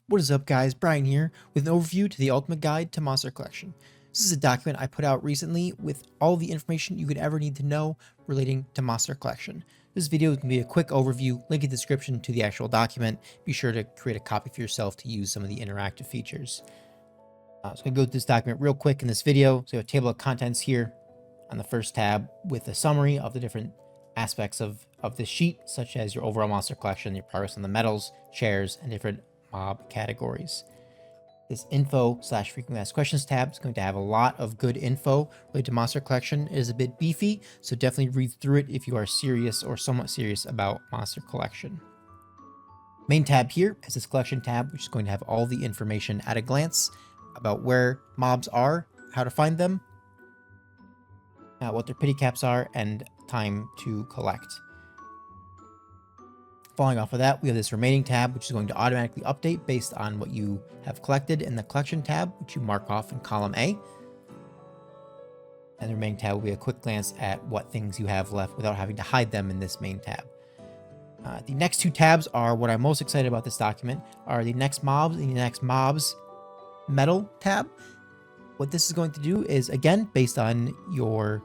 What is up, guys? Bryan here with an overview to the Ultimate Guide to Monster Collection. This is a document I put out recently with all the information you could ever need to know relating to Monster Collection. This video is going to be a quick overview, link in the description to the actual document. Be sure to create a copy for yourself to use some of the interactive features. So I'm going to go through this document real quick in this video. So we have a table of contents here on the first tab with a summary of the different aspects of this sheet, such as your overall monster collection, your progress on the medals, shares, and different mob categories. This info/frequently asked questions tab is going to have a lot of good info related to monster collection. It is a bit beefy, so definitely read through it if you are serious or somewhat serious about monster collection. Main tab here is this collection tab, which is going to have all the information at a glance about where mobs are, how to find them, what their pity caps are, and time to collect. Following off of that, we have this remaining tab, which is going to automatically update based on what you have collected in the collection tab, which you mark off in column A. And the remaining tab will be a quick glance at what things you have left without having to hide them in this main tab. The next two tabs are what I'm most excited about this document, are the next mobs and the next mobs medal tab. What this is going to do is, again, based on your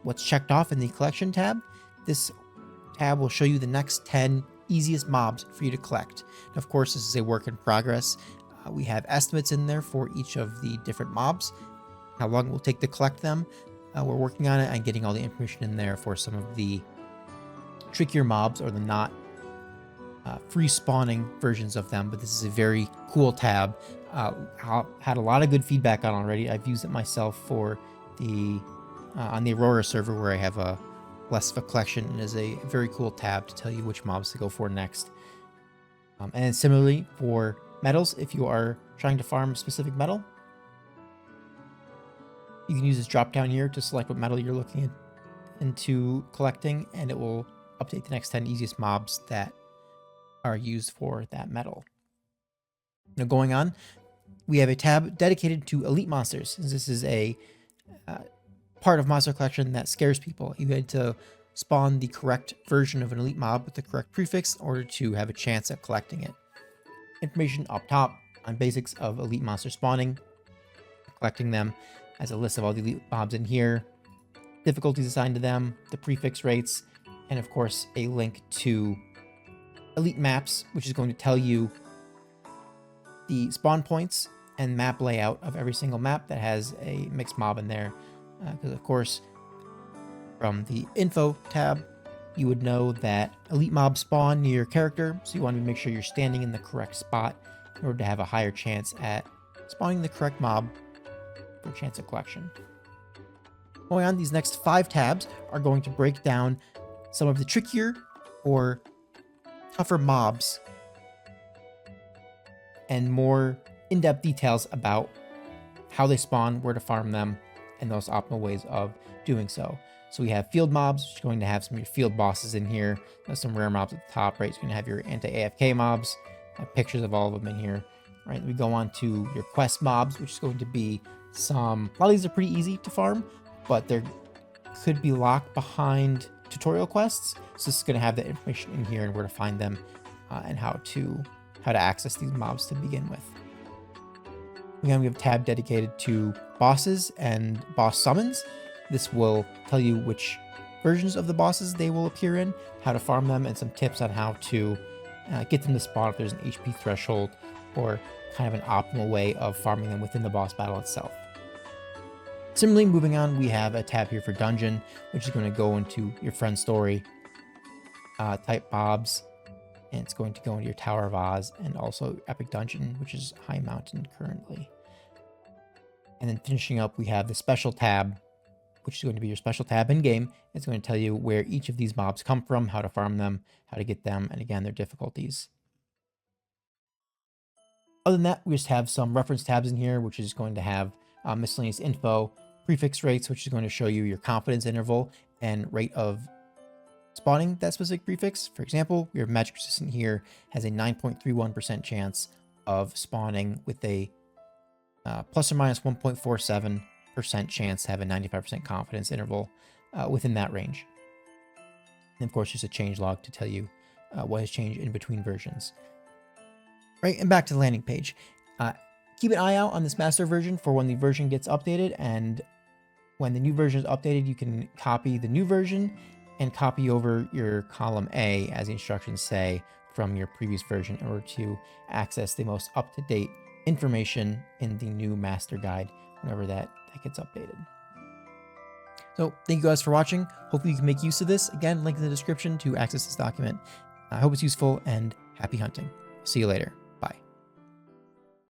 what's checked off in the collection tab, this tab will show you the next 10 easiest mobs for you to collect. And of course, this is a work in progress. We have estimates in there for each of the different mobs, how long it will take to collect them. We're working on it and getting all the information in there for some of the trickier mobs or the not free spawning versions of them, but this is a very cool tab. Had a lot of good feedback on already. I've used it myself for the on the Aurora server where I have a less of a collection, and is a very cool tab to tell you which mobs to go for next. And similarly for medals, if you are trying to farm a specific medal, you can use this drop down here to select what medal you're looking into collecting, and it will update the next 10 easiest mobs that are used for that medal. Now going on, we have a tab dedicated to elite monsters, since this is a part of monster collection that scares people. You had to spawn the correct version of an elite mob with the correct prefix in order to have a chance at collecting it. Information up top on basics of elite monster spawning, collecting them, as a list of all the elite mobs in here, difficulties assigned to them, the prefix rates, and of course a link to elite maps, which is going to tell you the spawn points and map layout of every single map that has a mixed mob in there. Because of course, from the info tab, you would know that elite mobs spawn near your character, so you want to make sure you're standing in the correct spot in order to have a higher chance at spawning the correct mob for a chance of collection. Going on, these next 5 tabs are going to break down some of the trickier or tougher mobs and more in-depth details about how they spawn, where to farm them, and those optimal ways of doing so. So we have field mobs, which is going to have some of your field bosses in here. There's some rare mobs at the top, right? It's going to have your anti-AFK mobs. I have pictures of all of them in here, right? We go on to your quest mobs, which is going to be a lot of these are pretty easy to farm, but they could be locked behind tutorial quests. So this is going to have that information in here and where to find them and how to access these mobs to begin with. Again, we have a tab dedicated to bosses and boss summons. This will tell you which versions of the bosses they will appear in, how to farm them, and some tips on how to get them to spawn if there's an HP threshold or kind of an optimal way of farming them within the boss battle itself. Similarly, moving on, we have a tab here for dungeon, which is going to go into your friend story type mobs, and it's going to go into your Tower of Oz and also Epic Dungeon, which is High Mountain currently. And then finishing up, we have the special tab, which is going to be your special tab in game. It's going to tell you where each of these mobs come from, how to farm them, how to get them, and again, their difficulties. Other than that, we just have some reference tabs in here, which is going to have miscellaneous info, prefix rates, which is going to show you your confidence interval and rate of spawning that specific prefix. For example, your magic resistant here has a 9.31% chance of spawning with a plus or minus 1.47% chance to have a 95% confidence interval within that range. And of course, there's a change log to tell you what has changed in between versions. Right, and back to the landing page. Keep an eye out on this master version for when the version gets updated, and when the new version is updated, you can copy the new version and copy over your column A, as the instructions say, from your previous version in order to access the most up-to-date information in the new master guide whenever that gets updated. So thank you guys for watching. Hopefully you can make use of this. Again, link in the description to access this document. I hope it's useful, and happy hunting. See you later.